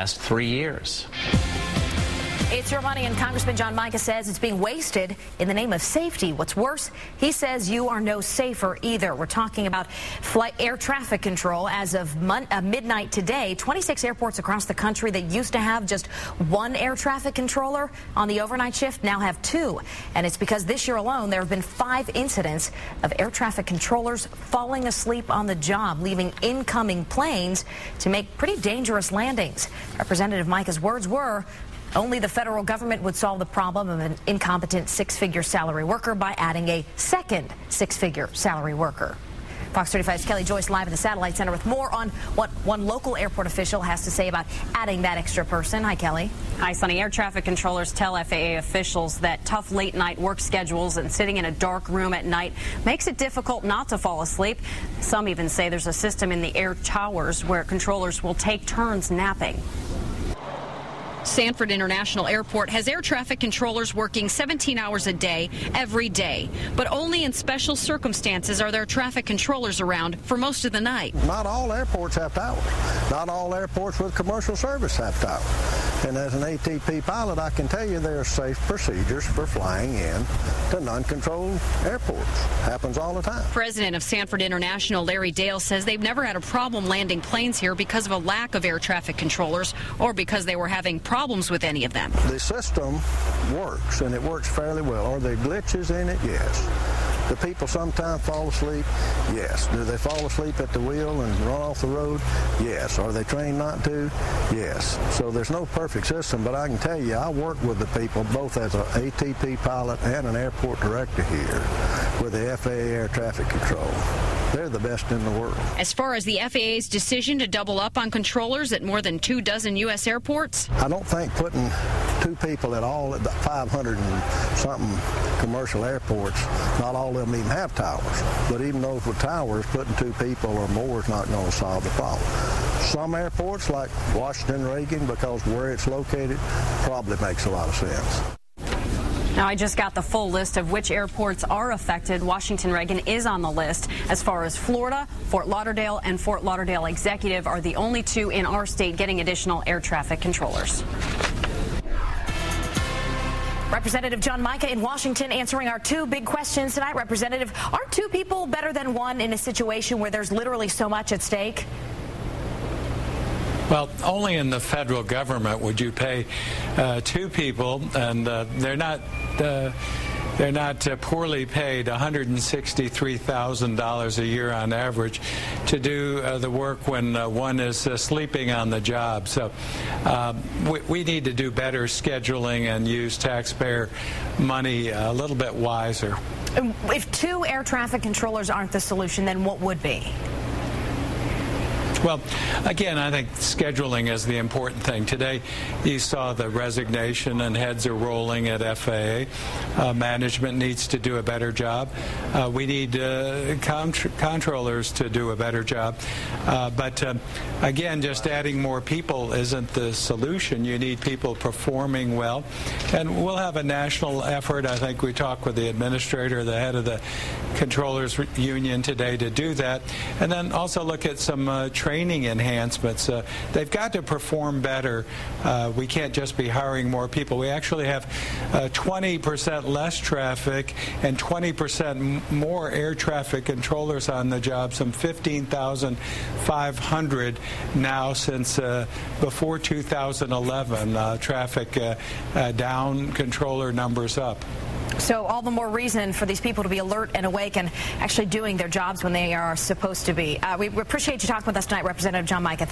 last 3 years. It's your money, and Congressman John Mica says it's being wasted in the name of safety. What's worse, he says you are no safer either. We're talking about air traffic control. As of midnight today, 26 airports across the country that used to have just one air traffic controller on the overnight shift now have two. And it's because this year alone there have been 5 incidents of air traffic controllers falling asleep on the job, leaving incoming planes to make pretty dangerous landings. Representative Mica's words were, only the federal government would solve the problem of an incompetent 6-figure salary worker by adding a second 6-figure salary worker. Fox 35's Kelly Joyce live in the Satellite Center with more on what one local airport official has to say about adding that extra person. Hi, Kelly. Hi, Sunny. Air traffic controllers tell FAA officials that tough late-night work schedules and sitting in a dark room at night makes it difficult not to fall asleep. Some even say there's a system in the air towers where controllers will take turns napping. Sanford International Airport has air traffic controllers working 17 hours a day, every day. But only in special circumstances are there traffic controllers around for most of the night. Not all airports have towers. Not all airports with commercial service have towers. And as an ATP pilot, I can tell you there are safe procedures for flying in to non-controlled airports. Happens all the time. President of Sanford International, Larry Dale, says they've never had a problem landing planes here because of a lack of air traffic controllers or because they were having problems with any of them. The system works, and it works fairly well. Are there glitches in it? Yes. Do people sometimes fall asleep? Yes. Do they fall asleep at the wheel and run off the road? Yes. Are they trained not to? Yes. So there's no perfect system, but I can tell you I work with the people both as an ATP pilot and an airport director here with the FAA Air Traffic Control. They're the best in the world. As far as the FAA's decision to double up on controllers at more than 24 U.S. airports, I don't think putting 2 people at all at the 500 and something commercial airports, not all of them even have towers. But even those with towers, putting 2 people or more is not going to solve the problem. Some airports, like Washington Reagan, because where it's located, probably makes a lot of sense. Now, I just got the full list of which airports are affected. Washington Reagan is on the list. As far as Florida, Fort Lauderdale and Fort Lauderdale Executive are the only 2 in our state getting additional air traffic controllers. Representative John Mica in Washington answering our 2 big questions tonight. Representative, are 2 people better than 1 in a situation where there's literally so much at stake? Well, only in the federal government would you pay 2 people, and they're not poorly paid, $163,000 a year on average, to do the work when one is sleeping on the job. So we need to do better scheduling and use taxpayer money a little bit wiser. If 2 air traffic controllers aren't the solution, then what would be? Well, again, I think scheduling is the important thing. Today, you saw the resignation and heads are rolling at FAA. Management needs to do a better job. We need controllers to do a better job. But again, just adding more people isn't the solution. You need people performing well. And we'll have a national effort. I think we talked with the administrator, the head of the Controllers Union today to do that. And then also look at some training enhancements. They've got to perform better. We can't just be hiring more people. We actually have 20% less traffic and 20% more air traffic controllers on the job, some 15,500 now since before 2011. Traffic down, controller numbers up. So all the more reason for these people to be alert and awake and actually doing their jobs when they are supposed to be. We appreciate you talking with us tonight, Representative John Mica. Thank you.